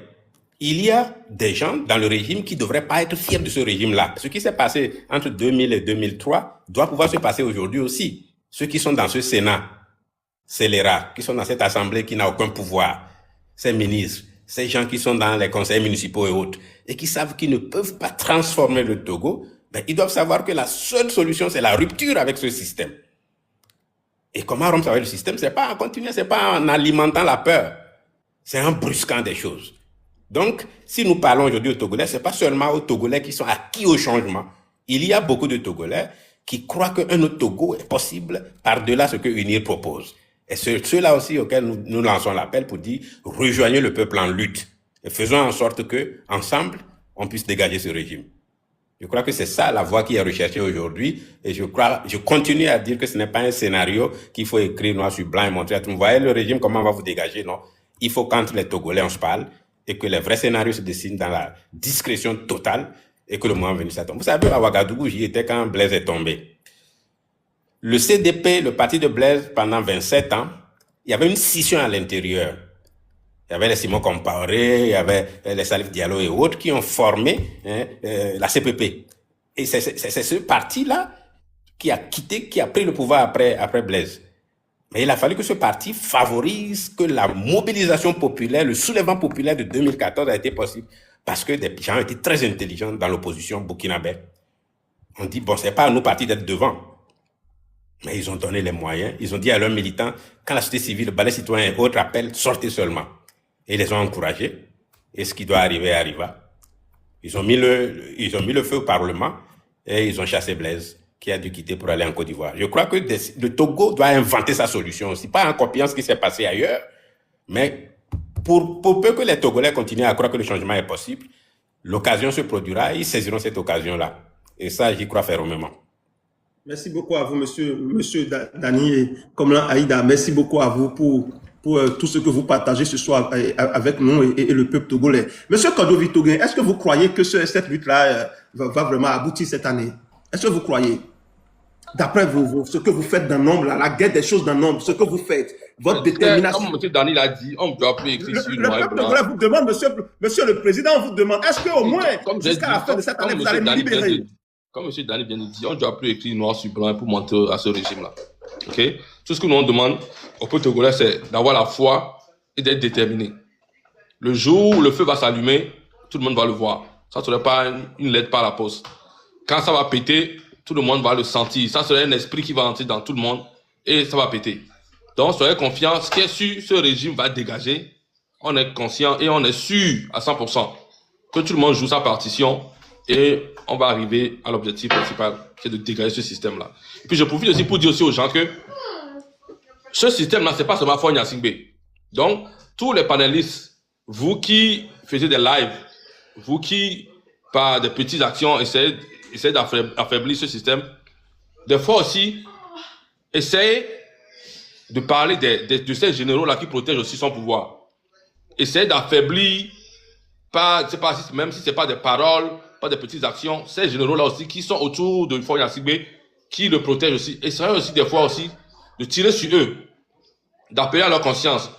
Il y a des gens dans le régime qui ne devraient pas être fiers de ce régime-là. Ce qui s'est passé entre 2000 et 2003 doit pouvoir se passer aujourd'hui aussi. Ceux qui sont dans ce Sénat, scélérat, qui sont dans cette assemblée qui n'a aucun pouvoir, ces ministres, ces gens qui sont dans les conseils municipaux et autres, et qui savent qu'ils ne peuvent pas transformer le Togo, ben, ils doivent savoir que la seule solution, c'est la rupture avec ce système. Et comment rompre avec le système? C'est pas en continuant, c'est pas en alimentant la peur. C'est en brusquant des choses. Donc, si nous parlons aujourd'hui aux Togolais, c'est pas seulement aux Togolais qui sont acquis au changement. Il y a beaucoup de Togolais qui croient qu'un autre Togo est possible par-delà ce que UNIR propose. Et c'est ceux-là aussi auxquels nous lançons l'appel pour dire rejoignez le peuple en lutte et faisons en sorte que, ensemble, on puisse dégager ce régime. Je crois que c'est ça la voie qui est recherchée aujourd'hui et je continue à dire que ce n'est pas un scénario qu'il faut écrire noir sur blanc et montrer à tout le monde. Vous voyez le régime, comment on va vous dégager, non? Il faut qu'entre les Togolais, on se parle et que les vrais scénarios se dessinent dans la discrétion totale et que le moment venu, ça tombe. Vous savez, à Ouagadougou, j'y étais quand Blaise est tombé. Le CDP, le parti de Blaise, pendant 27 ans, il y avait une scission à l'intérieur. Il y avait les Simon Compaoré, il y avait les Salif Diallo et autres qui ont formé la CPP. Et c'est ce parti-là qui a pris le pouvoir après Blaise. Mais il a fallu que ce parti favorise que la mobilisation populaire, le soulèvement populaire de 2014 a été possible parce que des gens étaient très intelligents dans l'opposition burkinabé. On dit, bon, c'est pas à nos partis d'être devant. Mais ils ont donné les moyens. Ils ont dit à leurs militants, quand la société civile, le balai citoyen et autres appellent, sortez seulement. Et ils les ont encouragés. Et ce qui doit arriver arriva. Ils ont mis le feu au Parlement et ils ont chassé Blaise, qui a dû quitter pour aller en Côte d'Ivoire. Je crois que le Togo doit inventer sa solution aussi. Pas en copiant ce qui s'est passé ailleurs, mais pour peu que les Togolais continuent à croire que le changement est possible, l'occasion se produira et ils saisiront cette occasion-là. Et ça, j'y crois fermement. Merci beaucoup à vous, monsieur Dani et Komlan Aïda. Merci beaucoup à vous pour tout ce que vous partagez ce soir avec nous et le peuple togolais. Monsieur Kojovi Toguin, est-ce que vous croyez que cette lutte-là va vraiment aboutir cette année? Est-ce que vous croyez? D'après vous, ce que vous faites dans l'ombre, la guerre des choses dans l'ombre, ce que vous faites, votre détermination. Comme M. Dani l'a dit, on ne doit plus écrire sur le peuple togolais vous demande, monsieur le président, vous demande, est-ce qu'au moins, jusqu'à la fin de cette année, vous allez nous libérer? Comme M. Dani vient de dire, on ne doit plus écrire noir sur blanc pour monter à ce régime-là. Ok? Tout ce que nous on demande au peuple togolais, c'est d'avoir la foi et d'être déterminé. Le jour où le feu va s'allumer, tout le monde va le voir. Ça ne serait pas une lettre par la poste. Quand ça va péter, tout le monde va le sentir. Ça serait un esprit qui va entrer dans tout le monde et ça va péter. Donc, soyez confiants. Ce qui est sûr, ce régime va dégager. On est conscient et on est sûr à 100% que tout le monde joue sa partition et on va arriver à l'objectif principal, qui est de dégager ce système-là. Et puis, je profite aussi pour dire aussi aux gens que ce système-là, c'est pas seulement Faure Gnassingbé. Donc, tous les panélistes, vous qui faisiez des lives, vous qui, par des petites actions, essayez d'affaiblir ce système, des fois aussi, essayez de parler de ces généraux-là qui protègent aussi son pouvoir. Essayez d'affaiblir, même si ce n'est pas des paroles, pas des petites actions, ces généraux-là aussi qui sont autour de Faure Gnassingbé, qui le protègent aussi. Essayez aussi des fois aussi de tirer sur eux, d'appeler à leur conscience.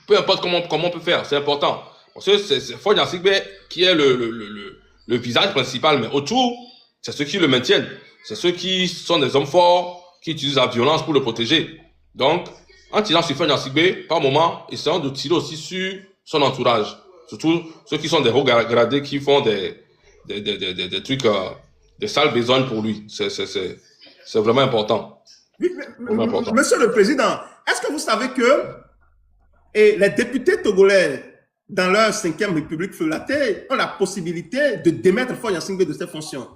Peu importe comment on peut faire, c'est important. Parce que c'est Faure Gnassingbé qui est le visage principal, mais autour, c'est ceux qui le maintiennent. C'est ceux qui sont des hommes forts, qui utilisent la violence pour le protéger. Donc, en tirant sur Faure Gnassingbé, par moment, essayons de tirer aussi sur son entourage. Surtout ceux qui sont des hauts gradés, qui font des trucs, des sales besognes pour lui. C'est vraiment important. Monsieur le Président, est-ce que vous savez que les députés togolais, dans leur 5e République feuillatée, ont la possibilité de démettre Faure Gnassingbé de ses fonctions?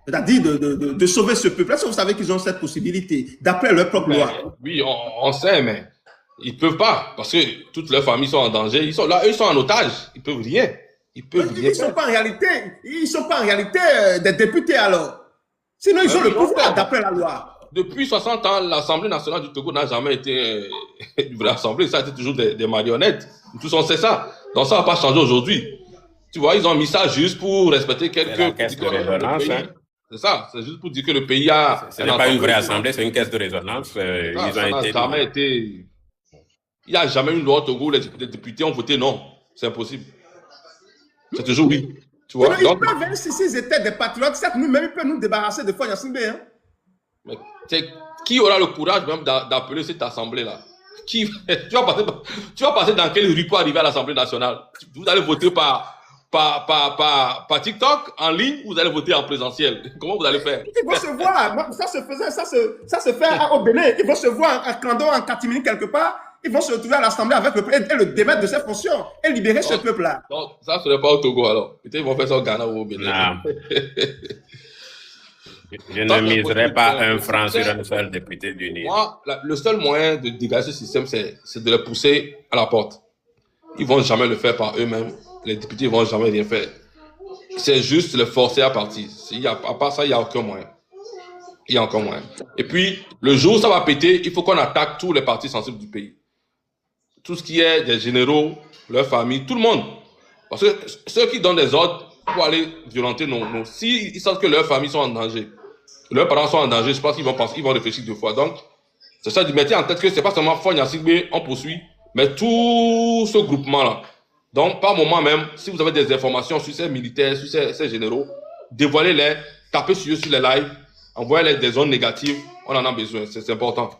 C'est-à-dire de sauver ce peuple. Est-ce que vous savez qu'ils ont cette possibilité, d'après leur propre loi? Oui, on sait, mais ils ne peuvent pas, parce que toutes leurs familles sont en danger. Ils sont là, eux, ils sont en otage. Ils peuvent rien. Ils ne sont pas en réalité des députés alors. Sinon, ils ont le pouvoir d'après la loi. Depuis 60 ans, l'Assemblée nationale du Togo n'a jamais été une vraie assemblée. Ça a été toujours des marionnettes. Tous on sait ça. Donc ça n'a pas changé aujourd'hui. Tu vois, ils ont mis ça juste pour respecter quelques... C'est la caisse de résonance. C'est ça. C'est juste pour dire que le pays a... Ce n'est pas une vraie assemblée, c'est une caisse de résonance. Il n'y a jamais eu une loi au Togo où les députés ont voté non. C'est impossible. C'est toujours oui. Tu Mais vois? non, ils Donc, peuvent, hein, s'ils étaient des patriotes, certes, nous-mêmes, ils peuvent nous débarrasser de Fonya Singbe. Hein. mais qui aura le courage même d'appeler cette assemblée-là? Tu vas passer dans quelle rue pour arriver à l'Assemblée nationale? Vous allez voter par TikTok en ligne ou vous allez voter en présentiel? Comment vous allez faire? Ils vont se voir, ça se fait au Bénin. Ils vont se voir en Clandon, en catimini quelque part. Ils vont se retrouver à l'Assemblée avec le peuple et le démettre de ses fonctions et libérer ce peuple-là. Donc, ça, ce n'est pas au Togo alors. Peut-être ils vont faire ça au Ghana ou au Bénin. Non. Je ne miserai pas un franc sur un seul député du Nil. Moi, le seul moyen de dégager ce système, c'est de les pousser à la porte. Ils ne vont jamais le faire par eux-mêmes. Les députés ne vont jamais rien faire. C'est juste les forcer à partir. À part ça, il n'y a aucun moyen. Il y a encore moyen. Et puis, le jour où ça va péter, il faut qu'on attaque tous les partis sensibles du pays. Tout ce qui est des généraux, leurs familles, tout le monde. Parce que ceux qui donnent des ordres pour aller violenter nos... S'ils sentent que leurs familles sont en danger, leurs parents sont en danger, je pense qu'ils vont réfléchir 2 fois. Donc, c'est ça, de mettre en tête que c'est pas seulement Fonya Singbe, on poursuit, mais tout ce groupement-là. Donc, par moment même, si vous avez des informations sur ces militaires, sur ces généraux, dévoilez-les, tapez sur eux sur les lives, envoyez-les des zones négatives, on en a besoin, c'est important.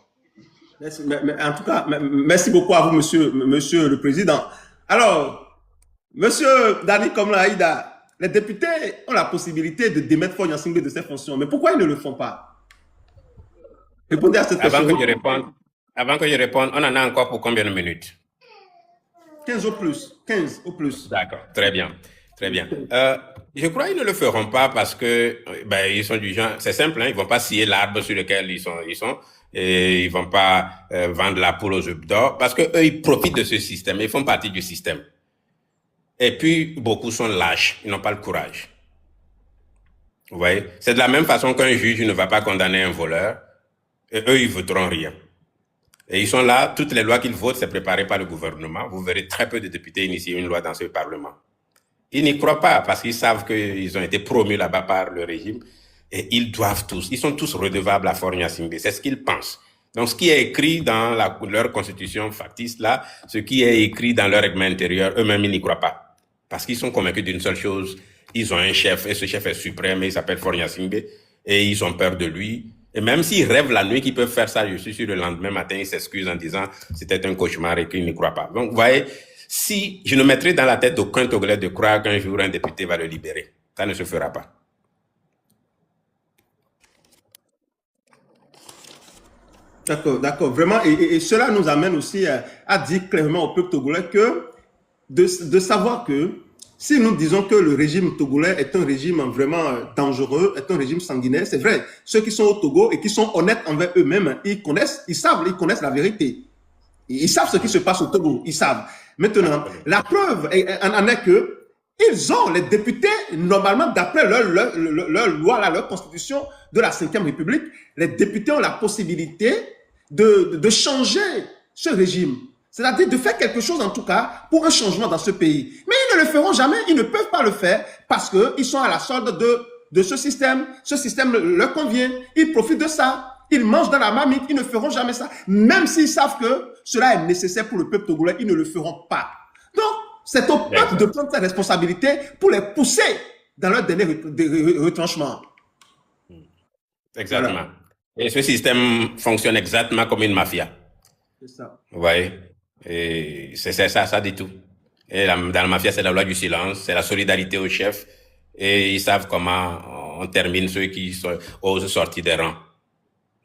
Merci, mais en tout cas, merci beaucoup à vous, monsieur le Président. Alors, monsieur Dani Komla-Aïda, les députés ont la possibilité de démettre Fonya Singbe de ses fonctions, mais pourquoi ils ne le font pas? Répondez à cette question. Avant que je réponde, on en a encore pour combien de minutes? 15 au plus. 15 au plus. D'accord, très bien. Très bien. Je crois qu'ils ne le feront pas parce que ils sont du genre, c'est simple, hein, ils vont pas scier l'arbre sur lequel ils sont et ils vont pas vendre la poule aux œufs d'or parce que eux ils profitent de ce système, ils font partie du système. Et puis beaucoup sont lâches, ils n'ont pas le courage. Vous voyez, c'est de la même façon qu'un juge ne va pas condamner un voleur et eux ils voteront rien. Et ils sont là, toutes les lois qu'ils votent, c'est préparé par le gouvernement. Vous verrez très peu de députés initier une loi dans ce Parlement. Ils n'y croient pas parce qu'ils savent qu'ils ont été promus là-bas par le régime et ils sont tous redevables à Fonya Singbe. C'est ce qu'ils pensent. Donc, ce qui est écrit dans leur constitution factice, là, ce qui est écrit dans leur règlement intérieur, eux-mêmes, ils n'y croient pas. Parce qu'ils sont convaincus d'une seule chose, ils ont un chef et ce chef est suprême et il s'appelle Fonya Singbe et ils ont peur de lui. Et même s'ils rêvent la nuit qu'ils peuvent faire ça, je suis sûr, le lendemain matin, ils s'excusent en disant c'était un cauchemar et qu'ils n'y croient pas. Donc, vous voyez, si je ne mettrai dans la tête d'aucun Togolais de croire qu'un jour un député va le libérer, ça ne se fera pas. D'accord. Vraiment, et cela nous amène aussi à dire clairement au peuple togolais que de savoir que si nous disons que le régime togolais est un régime vraiment dangereux, est un régime sanguinaire, c'est vrai. Ceux qui sont au Togo et qui sont honnêtes envers eux-mêmes, ils connaissent la vérité. Ils savent ce qui se passe au Togo, ils savent. Maintenant, la preuve en est que ils ont, les députés, normalement, d'après leur loi, leur constitution de la 5e République, les députés ont la possibilité de changer ce régime. C'est-à-dire de faire quelque chose, en tout cas, pour un changement dans ce pays. Mais ils ne le feront jamais, ils ne peuvent pas le faire parce qu'ils sont à la solde de ce système. Ce système leur convient, ils profitent de ça. Ils mangent dans la marmite, ils ne feront jamais ça. Même s'ils savent que cela est nécessaire pour le peuple togolais, ils ne le feront pas. Donc, c'est au peuple de prendre sa responsabilité pour les pousser dans leur dernier retranchement. Exactement. Voilà. Et ce système fonctionne exactement comme une mafia. C'est ça. Vous voyez? Et c'est ça dit tout. Et dans la mafia, c'est la loi du silence, c'est la solidarité au chef. Et ils savent comment on termine ceux qui osent sortir des rangs.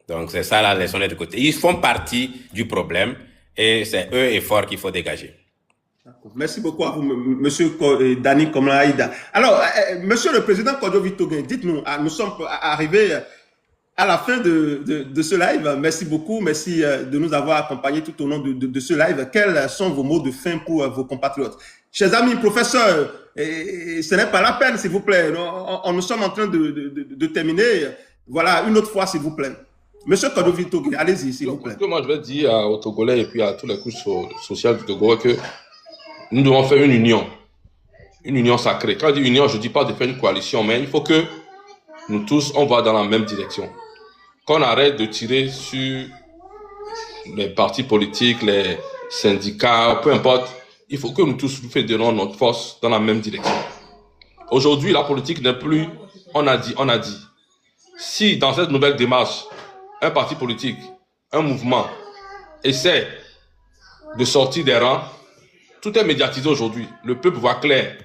Donc, c'est ça la leçon de côté. Ils font partie du problème et c'est eux efforts qu'il faut dégager. Merci beaucoup à vous, monsieur Dani Komla-Aïda. Alors, monsieur le président Kodjo Vitoguin, dites-nous, nous sommes arrivés à la fin de ce live. Merci beaucoup, merci de nous avoir accompagnés tout au long de ce live. Quels sont vos mots de fin pour vos compatriotes? Chers amis, professeurs, ce n'est pas la peine, s'il vous plaît. Nous sommes en train de terminer. Voilà, une autre fois, s'il vous plaît. Monsieur Kodjo Vitoguin, allez-y, s'il vous plaît. Moi, je vais dire aux Togolais et puis à toutes les couches sociales du Togo que nous devons faire une union sacrée. Quand je dis union, je ne dis pas de faire une coalition, mais il faut que nous tous, on va dans la même direction. Qu'on arrête de tirer sur les partis politiques, les syndicats, peu importe, il faut que nous tous nous fédérons notre force dans la même direction. Aujourd'hui, la politique n'est plus on a dit. Si dans cette nouvelle démarche, un parti politique, un mouvement essaie de sortir des rangs, tout est médiatisé aujourd'hui. Le peuple voit clair.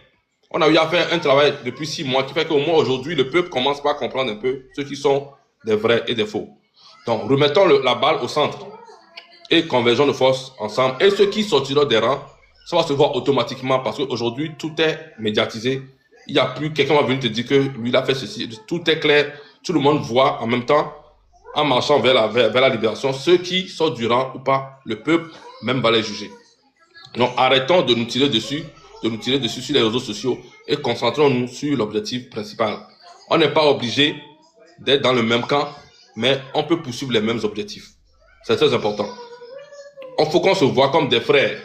On a eu à faire un travail depuis 6 mois qui fait qu'au moins aujourd'hui, le peuple commence par comprendre un peu ceux qui sont des vrais et des faux. Donc, remettons la balle au centre et convergeons nos forces ensemble. Et ceux qui sortiront des rangs, ça va se voir automatiquement parce qu'aujourd'hui, tout est médiatisé. Il n'y a plus quelqu'un qui va venir te dire que lui, il a fait ceci. Tout est clair. Tout le monde voit en même temps, en marchant vers la libération, ceux qui sortent du rang ou pas, le peuple même va les juger. Donc, arrêtons de nous tirer dessus sur les réseaux sociaux et concentrons-nous sur l'objectif principal. On n'est pas obligé d'être dans le même camp, mais on peut poursuivre les mêmes objectifs. C'est très important. Il faut qu'on se voit comme des frères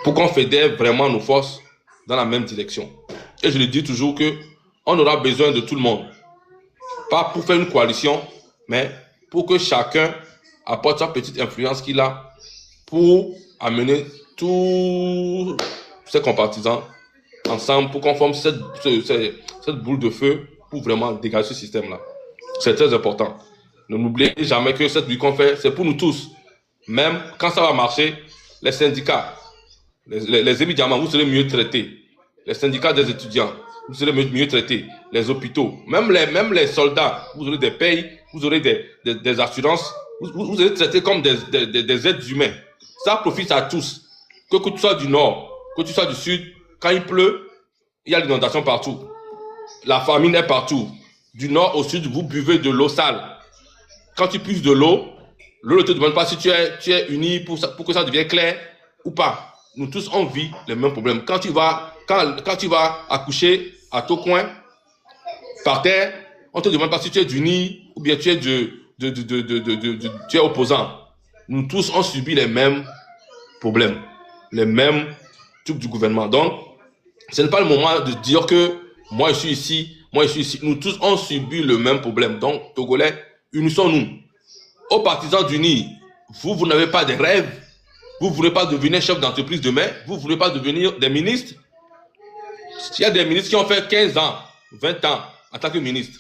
pour qu'on fédère vraiment nos forces dans la même direction. Et je le dis toujours que on aura besoin de tout le monde. Pas pour faire une coalition, mais pour que chacun apporte sa petite influence qu'il a pour amener tous ces compartisans ensemble pour qu'on forme cette boule de feu pour vraiment dégager ce système-là. C'est très important. Ne n'oubliez jamais que cette lutte qu'on fait, c'est pour nous tous. Même quand ça va marcher, les syndicats, les émidiamants, vous serez mieux traités. Les syndicats des étudiants, vous serez mieux traités. Les hôpitaux, même les soldats, vous aurez des payes, vous aurez des assurances, vous serez traités comme des êtres humains. Ça profite à tous. Que tu sois du nord, que tu sois du sud, quand il pleut, il y a l'inondation partout. La famine est partout. Du nord au sud, vous buvez de l'eau sale. Quand tu puisses de l'eau ne te demande pas si tu es uni pour que ça devienne clair ou pas. Nous tous, on vit les mêmes problèmes. Quand tu vas accoucher à ton coin, par terre, on ne te demande pas si tu es d'uni ou bien tu es, tu es opposant. Nous tous, on subit les mêmes problèmes, les mêmes trucs du gouvernement. Donc, ce n'est pas le moment de dire que moi je suis ici, moi je suis ici. Nous tous, on subit le même problème. Donc, Togolais, unissons-nous. Aux partisans d'UNI, vous n'avez pas de rêve. Vous ne voulez pas devenir chef d'entreprise demain. Vous ne voulez pas devenir des ministres. Il y a des ministres qui ont fait 15 ans, 20 ans en tant que ministre.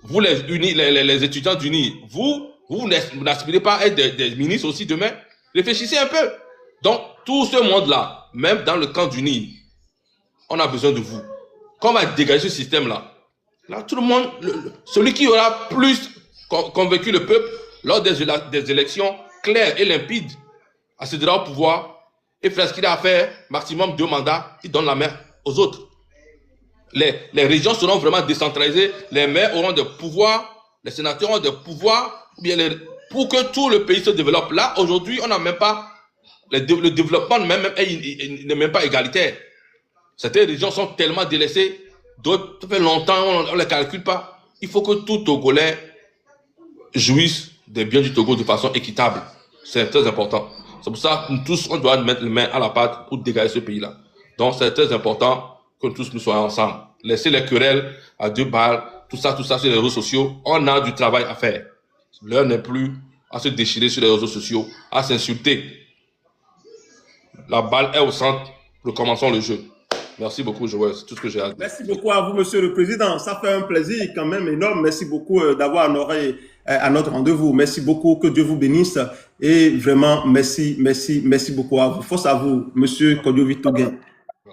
Vous, les étudiants d'UNI, vous n'aspirez pas à être des ministres aussi demain. Réfléchissez un peu. Donc, tout ce monde-là, même dans le camp d'UNI, on a besoin de vous. Quand on va dégager ce système-là, là, tout le monde, celui qui aura plus convaincu le peuple lors des élections claires et limpides, accédera au pouvoir et fera ce qu'il a à faire, maximum 2 mandats, il donne la main aux autres. Les régions seront vraiment décentralisées, les maires auront des pouvoirs, les sénateurs auront des pouvoirs, pour que tout le pays se développe. Là, aujourd'hui, on n'a même pas, le développement n'est même pas égalitaire. Certaines régions sont tellement délaissées, d'autres, ça fait longtemps, on ne les calcule pas. Il faut que tout Togolais jouisse des biens du Togo de façon équitable. C'est très important. C'est pour ça que nous tous, on doit mettre les mains à la pâte pour dégager ce pays-là. Donc, c'est très important que tous nous soyons ensemble. Laissez les querelles à 2 balles, tout ça sur les réseaux sociaux. On a du travail à faire. L'heure n'est plus à se déchirer sur les réseaux sociaux, à s'insulter. La balle est au centre. Recommençons le jeu. Merci beaucoup, Joël. C'est tout ce que j'ai à dire. Merci beaucoup à vous, Monsieur le Président. Ça fait un plaisir quand même énorme. Merci beaucoup d'avoir honoré à notre rendez-vous. Merci beaucoup. Que Dieu vous bénisse. Et vraiment, merci beaucoup à vous. Force à vous, Monsieur Kodjovi Toguin.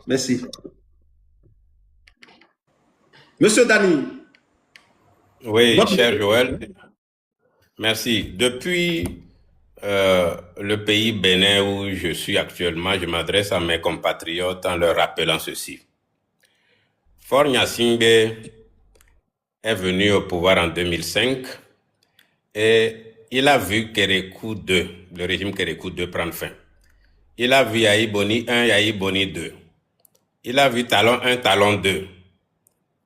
Merci. Monsieur Dani. Oui, cher Joël. Merci. Depuis le pays Bénin où je suis actuellement, je m'adresse à mes compatriotes en leur rappelant ceci. Faure Gnassingbé est venu au pouvoir en 2005 et il a vu Kérékou 2, le régime Kérékou 2 prendre fin. Il a vu Yahi Boni 1, Yahi Boni 2. Il a vu Talon 1, Talon 2.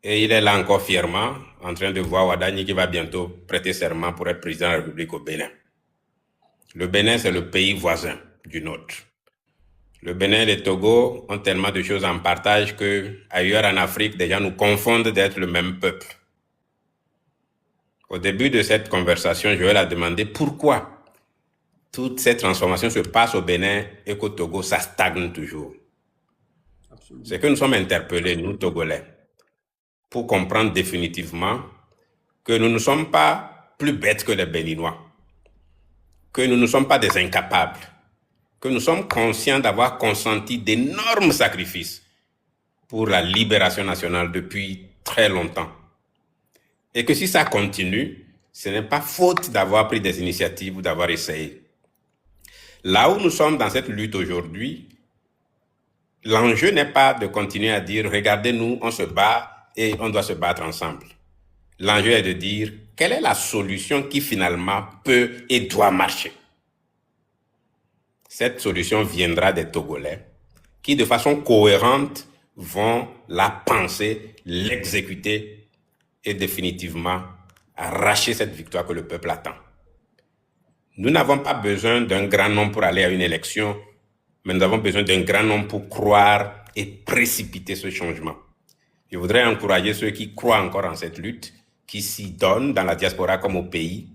Et il est là encore fièrement en train de voir Wadani qui va bientôt prêter serment pour être président de la République au Bénin. Le Bénin, c'est le pays voisin du nôtre. Le Bénin et le Togo ont tellement de choses en partage qu'ailleurs en Afrique, des gens nous confondent d'être le même peuple. Au début de cette conversation, Joël a demandé pourquoi toutes ces transformations se passent au Bénin et qu'au Togo, ça stagne toujours. C'est que nous sommes interpellés, nous, Togolais, pour comprendre définitivement que nous ne sommes pas plus bêtes que les Béninois, que nous ne sommes pas des incapables, que nous sommes conscients d'avoir consenti d'énormes sacrifices pour la libération nationale depuis très longtemps. Et que si ça continue, ce n'est pas faute d'avoir pris des initiatives ou d'avoir essayé. Là où nous sommes dans cette lutte aujourd'hui, l'enjeu n'est pas de continuer à dire « Regardez-nous, on se bat et on doit se battre ensemble ». L'enjeu est de dire « Quelle est la solution qui finalement peut et doit marcher ?» Cette solution viendra des Togolais qui, de façon cohérente, vont la penser, l'exécuter et définitivement arracher cette victoire que le peuple attend. Nous n'avons pas besoin d'un grand nombre pour aller à une élection, mais nous avons besoin d'un grand nombre pour croire et précipiter ce changement. Je voudrais encourager ceux qui croient encore en cette lutte, qui s'y donnent dans la diaspora comme au pays,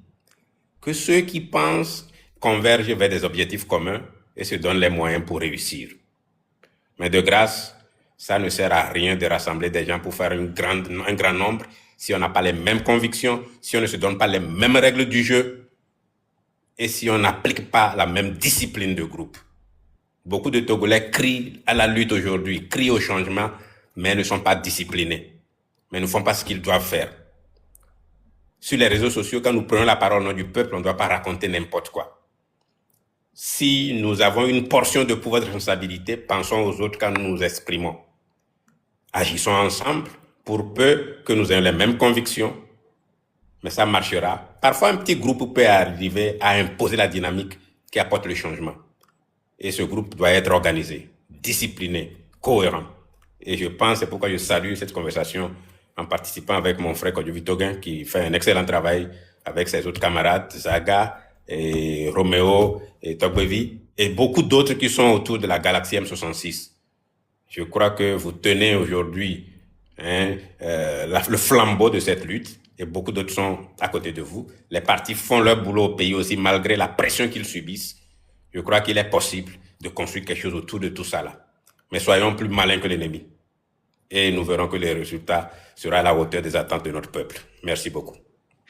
que ceux qui pensent convergent vers des objectifs communs et se donnent les moyens pour réussir. Mais de grâce, ça ne sert à rien de rassembler des gens pour faire un grand nombre si on n'a pas les mêmes convictions, si on ne se donne pas les mêmes règles du jeu et si on n'applique pas la même discipline de groupe. Beaucoup de Togolais crient à la lutte aujourd'hui, crient au changement, mais ne sont pas disciplinés, mais ne font pas ce qu'ils doivent faire. Sur les réseaux sociaux, quand nous prenons la parole au nom du peuple, on ne doit pas raconter n'importe quoi. Si nous avons une portion de pouvoir de responsabilité, pensons aux autres quand nous nous exprimons. Agissons ensemble pour peu que nous ayons les mêmes convictions, mais ça marchera. Parfois, un petit groupe peut arriver à imposer la dynamique qui apporte le changement. Et ce groupe doit être organisé, discipliné, cohérent. Et je pense, c'est pourquoi je salue cette conversation en participant avec mon frère Kodjo Vitogen, qui fait un excellent travail avec ses autres camarades, Zaga, et Roméo, et Togbevi, et beaucoup d'autres qui sont autour de la galaxie M66. Je crois que vous tenez aujourd'hui le flambeau de cette lutte, et beaucoup d'autres sont à côté de vous. Les partis font leur boulot au pays aussi, malgré la pression qu'ils subissent. Je crois qu'il est possible de construire quelque chose autour de tout ça là. Mais soyons plus malins que l'ennemi. Et nous verrons que les résultats seront à la hauteur des attentes de notre peuple. Merci beaucoup.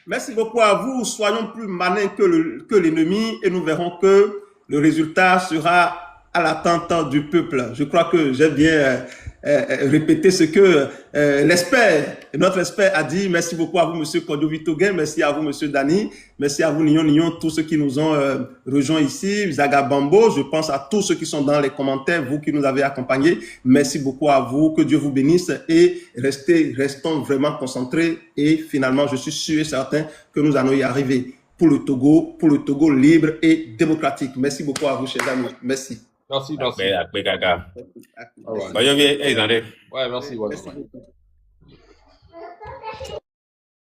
Merci beaucoup à vous. Soyons plus malins que l'ennemi et nous verrons que le résultat sera à l'attente du peuple. Je crois que j'ai bien répété ce que notre expert a dit. Merci beaucoup à vous, Monsieur Kodjo Vitogen. Merci à vous, Monsieur Dani. Merci à vous, Nyon, tous ceux qui nous ont rejoints ici. Zaga Bambo, je pense à tous ceux qui sont dans les commentaires, vous qui nous avez accompagnés. Merci beaucoup à vous. Que Dieu vous bénisse et restons vraiment concentrés. Et finalement, je suis sûr et certain que nous allons y arriver pour le Togo libre et démocratique. Merci beaucoup à vous, chers amis. Merci. Merci. Akbe, Kaka. All right. Bah, yo, hey, Ouais, merci. Merci beaucoup.